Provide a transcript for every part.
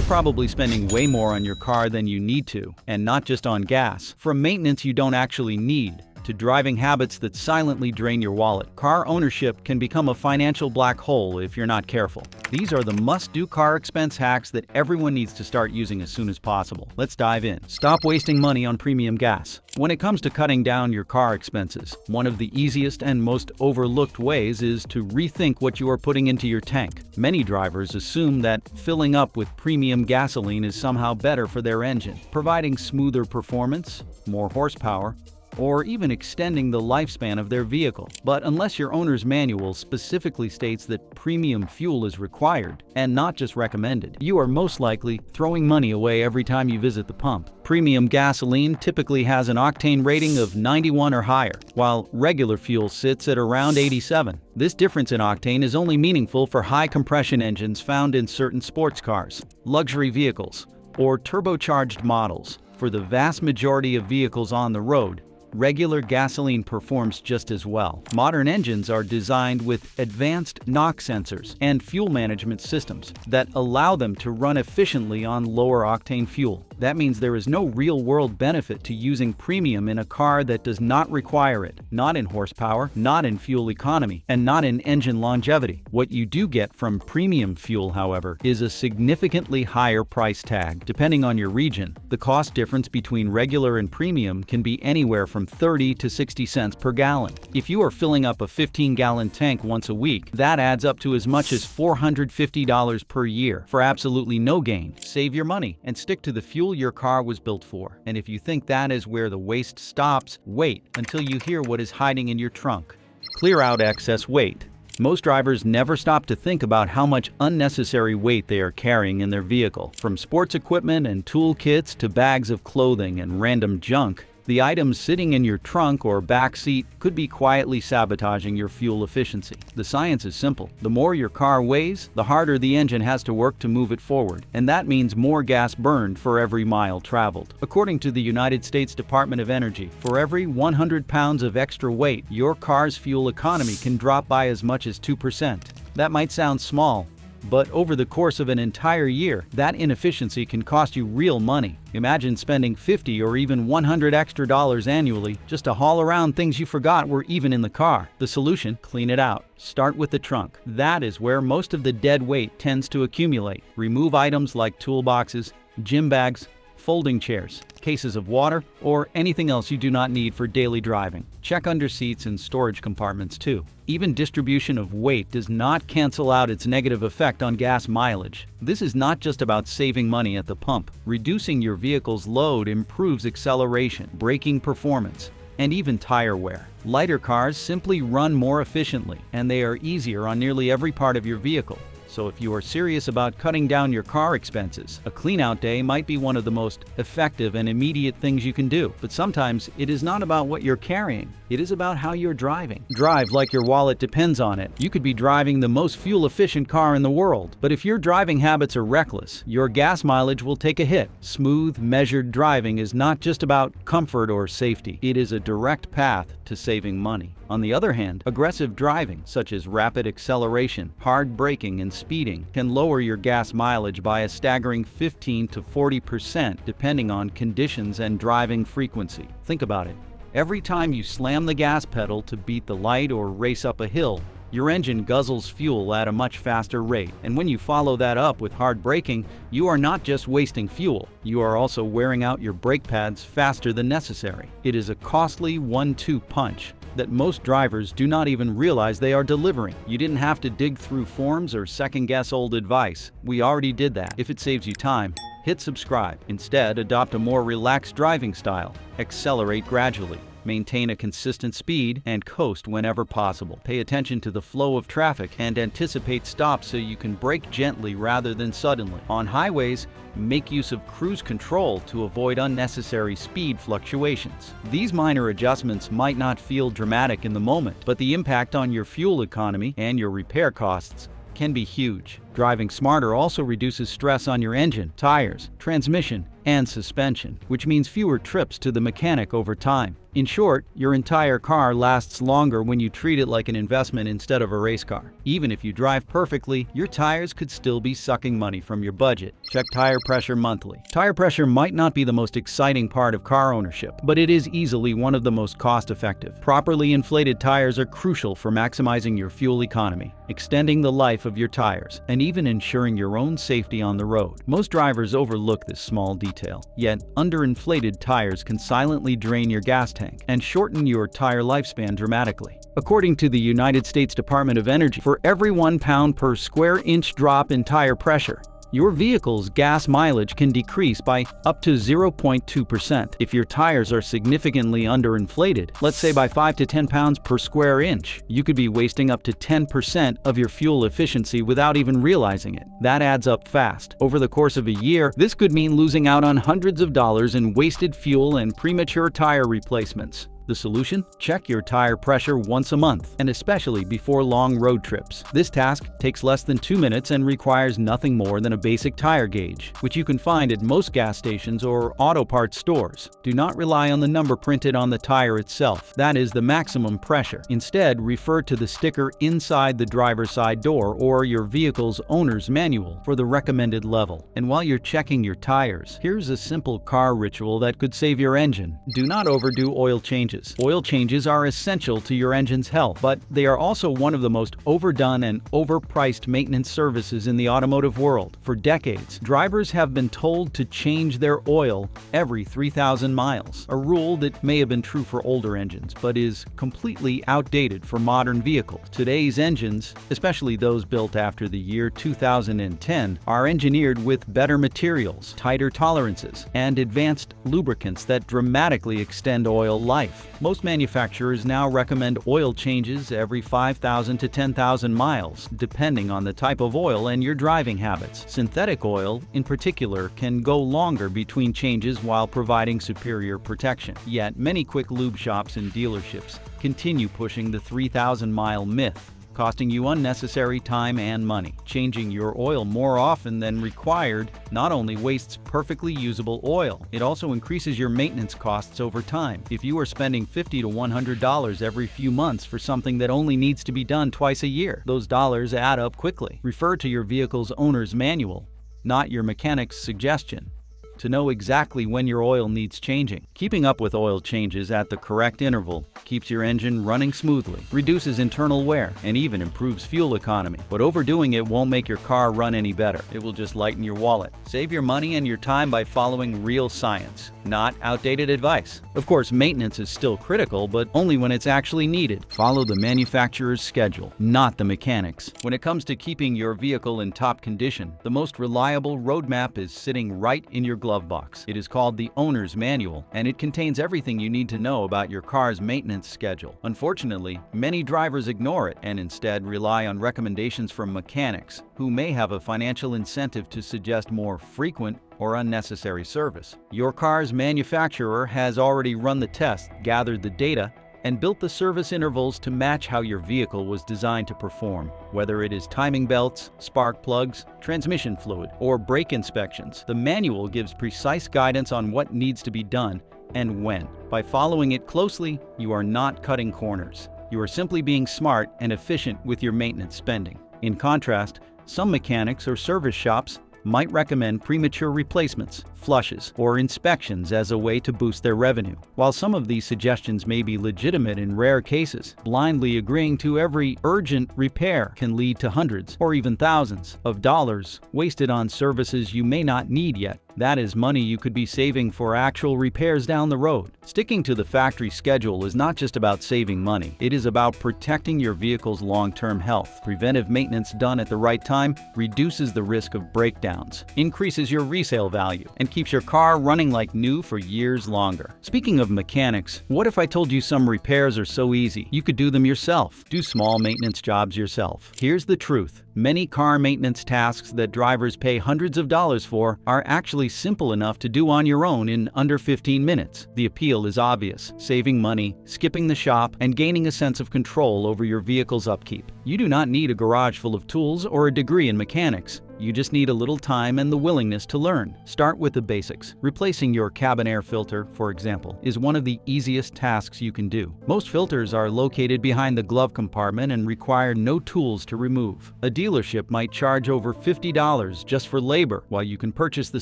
You're probably spending way more on your car than you need to, and not just on gas. From maintenance you don't actually need, to driving habits that silently drain your wallet, car ownership can become a financial black hole if you're not careful. These are the must-do car expense hacks that everyone needs to start using as soon as possible. Let's dive in. Stop wasting money on premium gas. When it comes to cutting down your car expenses, one of the easiest and most overlooked ways is to rethink what you are putting into your tank. Many drivers assume that filling up with premium gasoline is somehow better for their engine, providing smoother performance, more horsepower, or even extending the lifespan of their vehicle. But unless your owner's manual specifically states that premium fuel is required, and not just recommended, you are most likely throwing money away every time you visit the pump. Premium gasoline typically has an octane rating of 91 or higher, while regular fuel sits at around 87. This difference in octane is only meaningful for high-compression engines found in certain sports cars, luxury vehicles, or turbocharged models. For the vast majority of vehicles on the road, regular gasoline performs just as well. Modern engines are designed with advanced NOx sensors and fuel management systems that allow them to run efficiently on lower octane fuel. That means there is no real-world benefit to using premium in a car that does not require it, not in horsepower, not in fuel economy, and not in engine longevity. What you do get from premium fuel, however, is a significantly higher price tag. Depending on your region, the cost difference between regular and premium can be anywhere from 30 to 60 cents per gallon. If you are filling up a 15-gallon tank once a week, that adds up to as much as $450 per year for absolutely no gain. Save your money and stick to the fuel your car was built for. And if you think that is where the waste stops, wait until you hear what is hiding in your trunk. Clear out excess weight. Most drivers never stop to think about how much unnecessary weight they are carrying in their vehicle. From sports equipment and tool kits to bags of clothing and random junk, the items sitting in your trunk or back seat could be quietly sabotaging your fuel efficiency. The science is simple. The more your car weighs, the harder the engine has to work to move it forward, and that means more gas burned for every mile traveled. According to the United States Department of Energy, for every 100 pounds of extra weight, your car's fuel economy can drop by as much as 2%. That might sound small, but over the course of an entire year, that inefficiency can cost you real money. Imagine spending $50 or even $100 extra annually just to haul around things you forgot were even in the car. The solution? Clean it out. Start with the trunk. That is where most of the dead weight tends to accumulate. Remove items like toolboxes, gym bags, folding chairs, cases of water, or anything else you do not need for daily driving. Check under seats and storage compartments too. Even distribution of weight does not cancel out its negative effect on gas mileage. This is not just about saving money at the pump. Reducing your vehicle's load improves acceleration, braking performance, and even tire wear. Lighter cars simply run more efficiently, and they are easier on nearly every part of your vehicle. So if you are serious about cutting down your car expenses, a clean-out day might be one of the most effective and immediate things you can do. But sometimes it is not about what you're carrying. It is about how you're driving. Drive like your wallet depends on it. You could be driving the most fuel-efficient car in the world, but if your driving habits are reckless, your gas mileage will take a hit. Smooth, measured driving is not just about comfort or safety. It is a direct path to saving money. On the other hand, aggressive driving, such as rapid acceleration, hard braking, and speeding, can lower your gas mileage by a staggering 15 to 40% depending on conditions and driving frequency. Think about it. Every time you slam the gas pedal to beat the light or race up a hill, your engine guzzles fuel at a much faster rate. And when you follow that up with hard braking, you are not just wasting fuel, you are also wearing out your brake pads faster than necessary. It is a costly 1-2 punch that most drivers do not even realize they are delivering. You didn't have to dig through forms or second-guess old advice. We already did that. If it saves you time, hit subscribe. Instead, adopt a more relaxed driving style. Accelerate gradually. Maintain a consistent speed and coast whenever possible. Pay attention to the flow of traffic and anticipate stops so you can brake gently rather than suddenly. On highways, make use of cruise control to avoid unnecessary speed fluctuations. These minor adjustments might not feel dramatic in the moment, but the impact on your fuel economy and your repair costs can be huge. Driving smarter also reduces stress on your engine, tires, transmission, and suspension, which means fewer trips to the mechanic over time. In short, your entire car lasts longer when you treat it like an investment instead of a race car. Even if you drive perfectly, your tires could still be sucking money from your budget. Check tire pressure monthly. Tire pressure might not be the most exciting part of car ownership, but it is easily one of the most cost-effective. Properly inflated tires are crucial for maximizing your fuel economy, extending the life of your tires, and even ensuring your own safety on the road. Most drivers overlook this small detail, yet underinflated tires can silently drain your gas tank and shorten your tire lifespan dramatically. According to the United States Department of Energy, for every 1 pound per square inch drop in tire pressure, your vehicle's gas mileage can decrease by up to 0.2%. If your tires are significantly underinflated, let's say by 5 to 10 pounds per square inch, you could be wasting up to 10% of your fuel efficiency without even realizing it. That adds up fast. Over the course of a year, this could mean losing out on hundreds of dollars in wasted fuel and premature tire replacements. The solution? Check your tire pressure once a month, and especially before long road trips. This task takes less than 2 minutes and requires nothing more than a basic tire gauge, which you can find at most gas stations or auto parts stores. Do not rely on the number printed on the tire itself. That is the maximum pressure. Instead, refer to the sticker inside the driver's side door or your vehicle's owner's manual for the recommended level. And while you're checking your tires, here's a simple car ritual that could save your engine. Do not overdo oil changes. Oil changes are essential to your engine's health, but they are also one of the most overdone and overpriced maintenance services in the automotive world. For decades, drivers have been told to change their oil every 3,000 miles, a rule that may have been true for older engines, but is completely outdated for modern vehicles. Today's engines, especially those built after the year 2010, are engineered with better materials, tighter tolerances, and advanced lubricants that dramatically extend oil life. Most manufacturers now recommend oil changes every 5,000 to 10,000 miles, depending on the type of oil and your driving habits. Synthetic oil, in particular, can go longer between changes while providing superior protection. Yet, many quick lube shops and dealerships continue pushing the 3,000-mile myth, costing you unnecessary time and money. Changing your oil more often than required not only wastes perfectly usable oil, it also increases your maintenance costs over time. If you are spending $50 to $100 every few months for something that only needs to be done twice a year, those dollars add up quickly. Refer to your vehicle's owner's manual, not your mechanic's suggestion, to know exactly when your oil needs changing. Keeping up with oil changes at the correct interval keeps your engine running smoothly, reduces internal wear, and even improves fuel economy. But overdoing it won't make your car run any better. It will just lighten your wallet. Save your money and your time by following real science, not outdated advice. Of course, maintenance is still critical, but only when it's actually needed. Follow the manufacturer's schedule, not the mechanic's. When it comes to keeping your vehicle in top condition, the most reliable roadmap is sitting right in your glove box. It is called the Owner's Manual, and it contains everything you need to know about your car's maintenance schedule. Unfortunately, many drivers ignore it and instead rely on recommendations from mechanics who may have a financial incentive to suggest more frequent or unnecessary service. Your car's manufacturer has already run the test, gathered the data, and built the service intervals to match how your vehicle was designed to perform. Whether it is timing belts, spark plugs, transmission fluid, or brake inspections, the manual gives precise guidance on what needs to be done and when. By following it closely, you are not cutting corners. You are simply being smart and efficient with your maintenance spending. In contrast, some mechanics or service shops might recommend premature replacements, flushes, or inspections as a way to boost their revenue. While some of these suggestions may be legitimate in rare cases, blindly agreeing to every urgent repair can lead to hundreds or even thousands of dollars wasted on services you may not need yet. That is money you could be saving for actual repairs down the road. Sticking to the factory schedule is not just about saving money. It is about protecting your vehicle's long-term health. Preventive maintenance done at the right time reduces the risk of breakdown trade-downs, increases your resale value, and keeps your car running like new for years longer. Speaking of mechanics, what if I told you some repairs are so easy you could do them yourself? Do small maintenance jobs yourself. Here's the truth. Many car maintenance tasks that drivers pay hundreds of dollars for are actually simple enough to do on your own in under 15 minutes. The appeal is obvious: saving money, skipping the shop, and gaining a sense of control over your vehicle's upkeep. You do not need a garage full of tools or a degree in mechanics. You just need a little time and the willingness to learn. Start with the basics. Replacing your cabin air filter, for example, is one of the easiest tasks you can do. Most filters are located behind the glove compartment and require no tools to remove. A dealership might charge over $50 just for labor, while you can purchase the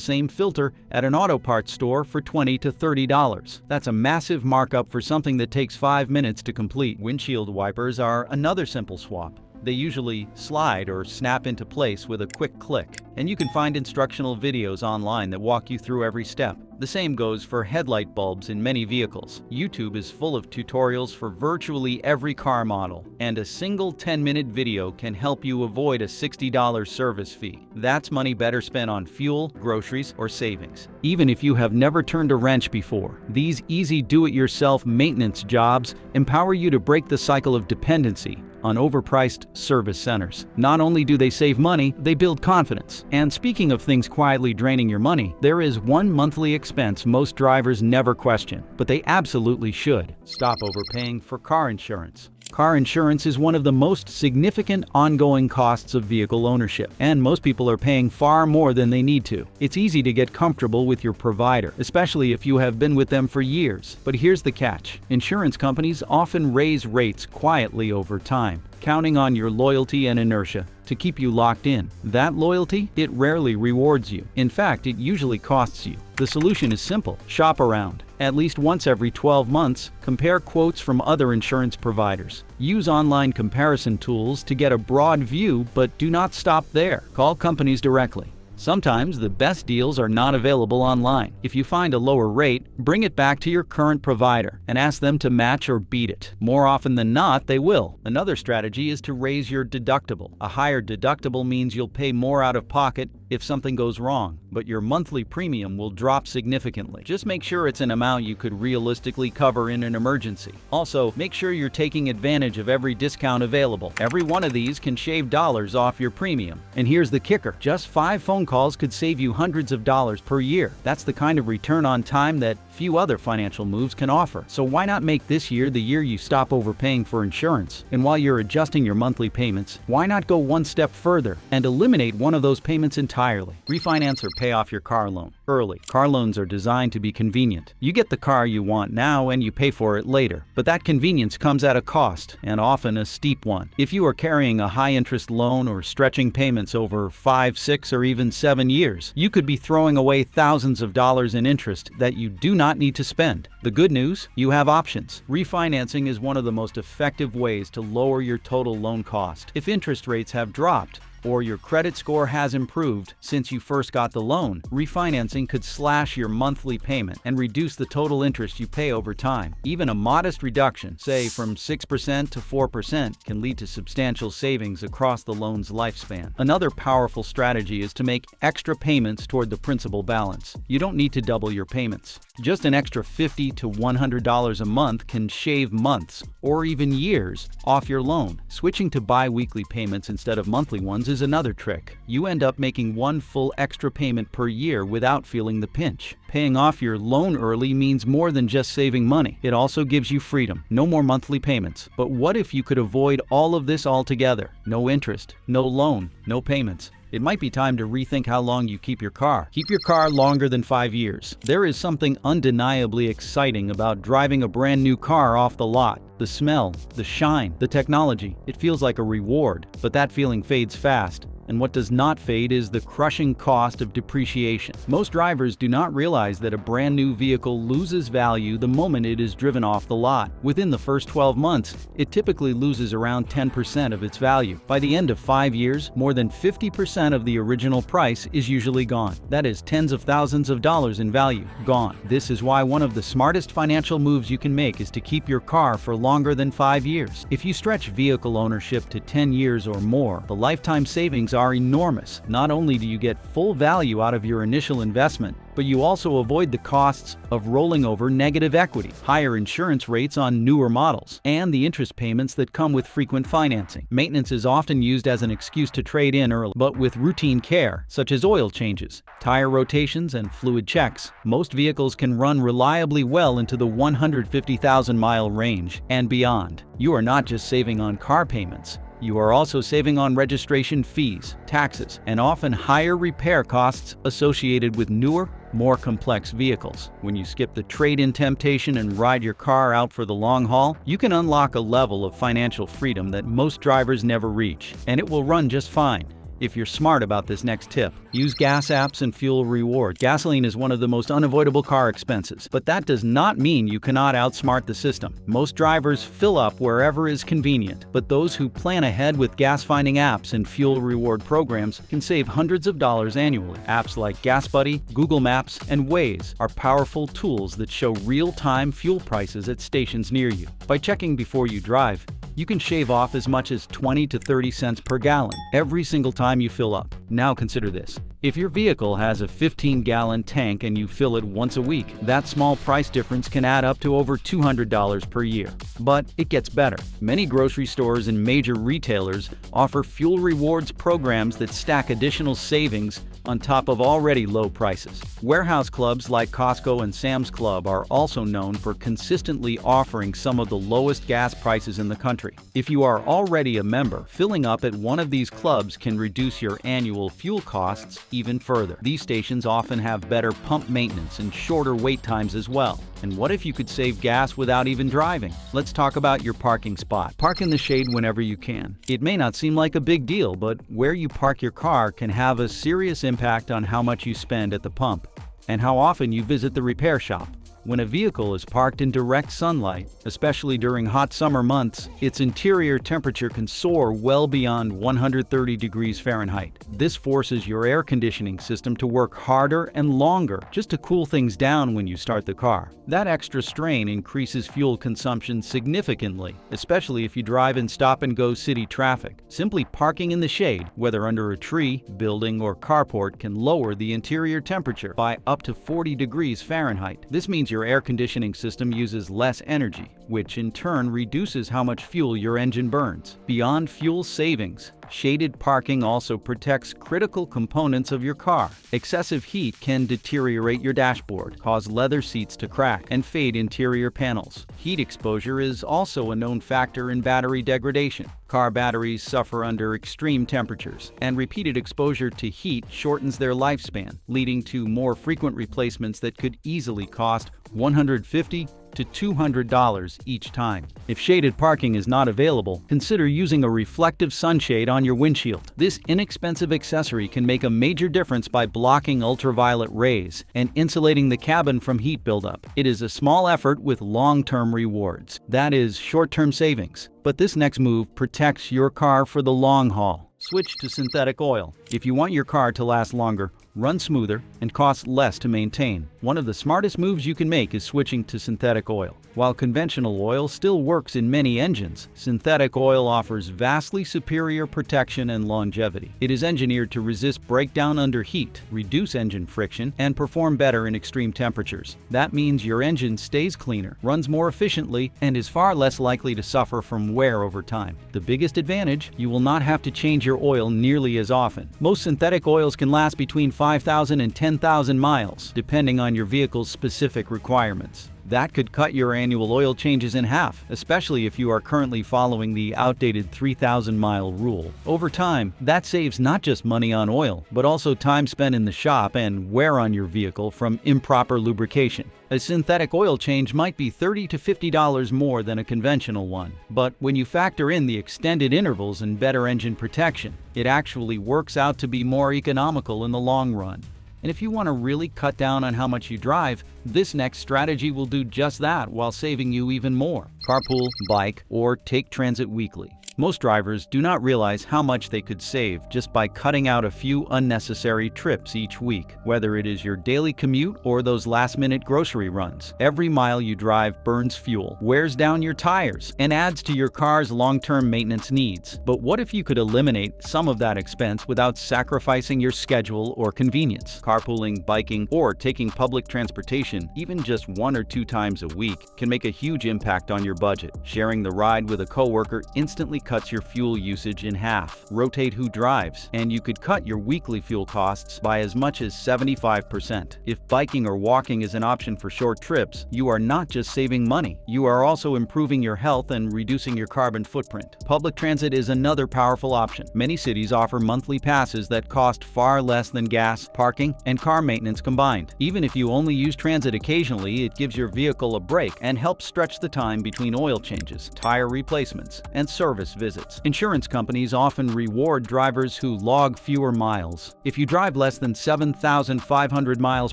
same filter at an auto parts store for $20 to $30. That's a massive markup for something that takes 5 minutes to complete. Windshield wipers are another simple swap. They usually slide or snap into place with a quick click, and you can find instructional videos online that walk you through every step. The same goes for headlight bulbs in many vehicles. YouTube is full of tutorials for virtually every car model, and a single 10-minute video can help you avoid a $60 service fee. That's money better spent on fuel, groceries, or savings. Even if you have never turned a wrench before, these easy do-it-yourself maintenance jobs empower you to break the cycle of dependency on overpriced service centers. Not only do they save money, they build confidence. And speaking of things quietly draining your money, there is one monthly expense most drivers never question, but they absolutely should: stop overpaying for car insurance. Car insurance is one of the most significant ongoing costs of vehicle ownership, and most people are paying far more than they need to. It's easy to get comfortable with your provider, especially if you have been with them for years. But here's the catch: insurance companies often raise rates quietly over time, counting on your loyalty and inertia to keep you locked in. That loyalty, it rarely rewards you. In fact, it usually costs you. The solution is simple: shop around. At least once every 12 months, compare quotes from other insurance providers. Use online comparison tools to get a broad view, but do not stop there. Call companies directly. Sometimes the best deals are not available online. If you find a lower rate, bring it back to your current provider and ask them to match or beat it. More often than not, they will. Another strategy is to raise your deductible. A higher deductible means you'll pay more out of pocket if something goes wrong, but your monthly premium will drop significantly. Just make sure it's an amount you could realistically cover in an emergency. Also, make sure you're taking advantage of every discount available. Every one of these can shave dollars off your premium. And here's the kicker: just 5 phone calls could save you hundreds of dollars per year. That's the kind of return on time that few other financial moves can offer. So why not make this year the year you stop overpaying for insurance? And while you're adjusting your monthly payments, why not go one step further and eliminate one of those payments entirely? Refinance or pay off your car loan early. Car loans are designed to be convenient. You get the car you want now and you pay for it later. But that convenience comes at a cost, and often a steep one. If you are carrying a high-interest loan or stretching payments over 5, 6, or even 7 years, you could be throwing away thousands of dollars in interest that you do not need to spend. The good news? You have options. Refinancing is one of the most effective ways to lower your total loan cost. If interest rates have dropped, or your credit score has improved since you first got the loan, refinancing could slash your monthly payment and reduce the total interest you pay over time. Even a modest reduction, say from 6% to 4%, can lead to substantial savings across the loan's lifespan. Another powerful strategy is to make extra payments toward the principal balance. You don't need to double your payments. Just an extra $50 to $100 a month can shave months, or even years, off your loan. Switching to bi-weekly payments instead of monthly ones is another trick. You end up making one full extra payment per year without feeling the pinch. Paying off your loan early means more than just saving money. It also gives you freedom. No more monthly payments. But what if you could avoid all of this altogether? No interest, no loan, no payments. It might be time to rethink how long you keep your car. Keep your car longer than 5 years. There is something undeniably exciting about driving a brand new car off the lot. The smell, the shine, the technology. It feels like a reward, but that feeling fades fast. And what does not fade is the crushing cost of depreciation. Most drivers do not realize that a brand new vehicle loses value the moment it is driven off the lot. Within the first 12 months, it typically loses around 10% of its value. By the end of 5 years, more than 50% of the original price is usually gone. That is tens of thousands of dollars in value gone. This is why one of the smartest financial moves you can make is to keep your car for longer than 5 years. If you stretch vehicle ownership to 10 years or more, the lifetime savings savings are enormous. Not only do you get full value out of your initial investment, but you also avoid the costs of rolling over negative equity, higher insurance rates on newer models, and the interest payments that come with frequent financing. Maintenance is often used as an excuse to trade in early, but with routine care, such as oil changes, tire rotations, and fluid checks, most vehicles can run reliably well into the 150,000-mile range and beyond. You are not just saving on car payments. You are also saving on registration fees, taxes, and often higher repair costs associated with newer, more complex vehicles. When you skip the trade-in temptation and ride your car out for the long haul, you can unlock a level of financial freedom that most drivers never reach, and it will run just fine. If you're smart about this next tip, use gas apps and fuel rewards. Gasoline is one of the most unavoidable car expenses, but that does not mean you cannot outsmart the system. Most drivers fill up wherever is convenient, but those who plan ahead with gas-finding apps and fuel reward programs can save hundreds of dollars annually. Apps like GasBuddy, Google Maps, and Waze are powerful tools that show real-time fuel prices at stations near you. By checking before you drive, you can shave off as much as 20 to 30 cents per gallon every single time you fill up. Now consider this. If your vehicle has a 15-gallon tank and you fill it once a week, that small price difference can add up to over $200 per year. But it gets better. Many grocery stores and major retailers offer fuel rewards programs that stack additional savings on top of already low prices. Warehouse clubs like Costco and Sam's Club are also known for consistently offering some of the lowest gas prices in the country. If you are already a member, filling up at one of these clubs can reduce your annual fuel costs even further. These stations often have better pump maintenance and shorter wait times as well. And what if you could save gas without even driving? Let's talk about your parking spot. Park in the shade whenever you can. It may not seem like a big deal, but where you park your car can have a serious impact on how much you spend at the pump and how often you visit the repair shop. When a vehicle is parked in direct sunlight, especially during hot summer months, its interior temperature can soar well beyond 130 degrees Fahrenheit. This forces your air conditioning system to work harder and longer just to cool things down when you start the car. That extra strain increases fuel consumption significantly, especially if you drive in stop-and-go city traffic. Simply parking in the shade, whether under a tree, building, or carport, can lower the interior temperature by up to 40 degrees Fahrenheit. This means your air conditioning system uses less energy, which in turn reduces how much fuel your engine burns. Beyond fuel savings, shaded parking also protects critical components of your car. Excessive heat can deteriorate your dashboard, cause leather seats to crack, and fade interior panels. Heat exposure is also a known factor in battery degradation. Car batteries suffer under extreme temperatures, and repeated exposure to heat shortens their lifespan, leading to more frequent replacements that could easily cost $150 to $200 each time. If shaded parking is not available, consider using a reflective sunshade on your windshield. This inexpensive accessory can make a major difference by blocking ultraviolet rays and insulating the cabin from heat buildup. It is a small effort with long-term rewards. That is short-term savings. But this next move protects your car for the long haul. Switch to synthetic oil. If you want your car to last longer, run smoother, and cost less to maintain, one of the smartest moves you can make is switching to synthetic oil. While conventional oil still works in many engines, synthetic oil offers vastly superior protection and longevity. It is engineered to resist breakdown under heat, reduce engine friction, and perform better in extreme temperatures. That means your engine stays cleaner, runs more efficiently, and is far less likely to suffer from wear over time. The biggest advantage, you will not have to change your oil nearly as often. Most synthetic oils can last between 5,000 and 10,000 miles, depending on your vehicle's specific requirements. That could cut your annual oil changes in half, especially if you are currently following the outdated 3,000-mile rule. Over time, that saves not just money on oil, but also time spent in the shop and wear on your vehicle from improper lubrication. A synthetic oil change might be $30 to $50 more than a conventional one, but when you factor in the extended intervals and better engine protection, it actually works out to be more economical in the long run. And if you want to really cut down on how much you drive, this next strategy will do just that while saving you even more. Carpool, bike, or take transit weekly. Most drivers do not realize how much they could save just by cutting out a few unnecessary trips each week. Whether it is your daily commute or those last-minute grocery runs, every mile you drive burns fuel, wears down your tires, and adds to your car's long-term maintenance needs. But what if you could eliminate some of that expense without sacrificing your schedule or convenience? Carpooling, biking, or taking public transportation, even just 1 or 2 times a week, can make a huge impact on your budget. Sharing the ride with a coworker instantly cuts your fuel usage in half. Rotate who drives, and you could cut your weekly fuel costs by as much as 75%. If biking or walking is an option for short trips, you are not just saving money, you are also improving your health and reducing your carbon footprint. Public transit is another powerful option. Many cities offer monthly passes that cost far less than gas, parking, and car maintenance combined. Even if you only use transit occasionally, it gives your vehicle a break and helps stretch the time between oil changes, tire replacements, and service visits. Insurance companies often reward drivers who log fewer miles. If you drive less than 7,500 miles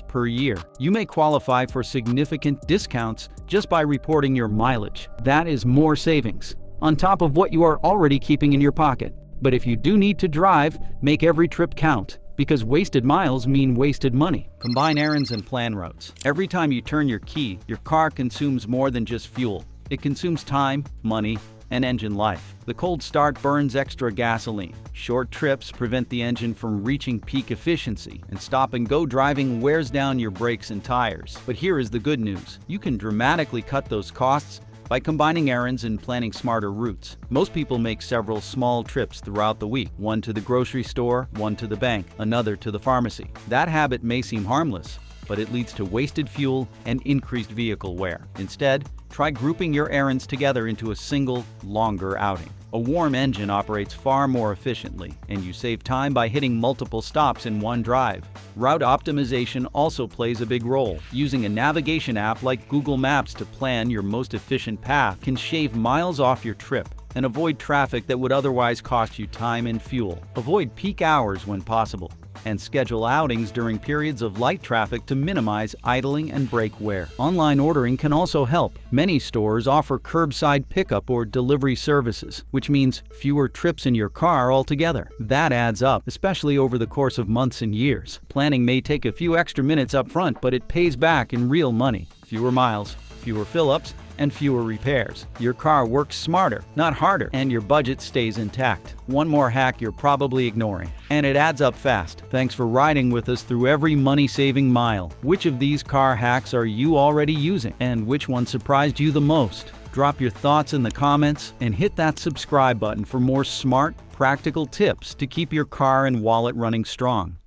per year, you may qualify for significant discounts just by reporting your mileage. That is more savings, on top of what you are already keeping in your pocket. But if you do need to drive, make every trip count, because wasted miles mean wasted money. Combine errands and plan routes. Every time you turn your key, your car consumes more than just fuel. It consumes time, money, and engine life. The cold start burns extra gasoline. Short trips prevent the engine from reaching peak efficiency, and stop-and-go driving wears down your brakes and tires. But here is the good news. You can dramatically cut those costs by combining errands and planning smarter routes. Most people make several small trips throughout the week, one to the grocery store, one to the bank, another to the pharmacy. That habit may seem harmless, but it leads to wasted fuel and increased vehicle wear. Instead, try grouping your errands together into a single, longer outing. A warm engine operates far more efficiently, and you save time by hitting multiple stops in one drive. Route optimization also plays a big role. Using a navigation app like Google Maps to plan your most efficient path can shave miles off your trip and avoid traffic that would otherwise cost you time and fuel. Avoid peak hours when possible, and schedule outings during periods of light traffic to minimize idling and brake wear. Online ordering can also help. Many stores offer curbside pickup or delivery services, which means fewer trips in your car altogether. That adds up, especially over the course of months and years. Planning may take a few extra minutes up front, but it pays back in real money. Fewer miles, fewer fill-ups, and fewer repairs. Your car works smarter, not harder, and your budget stays intact. One more hack you're probably ignoring, and it adds up fast. Thanks for riding with us through every money-saving mile. Which of these car hacks are you already using, and which one surprised you the most? Drop your thoughts in the comments and hit that subscribe button for more smart, practical tips to keep your car and wallet running strong.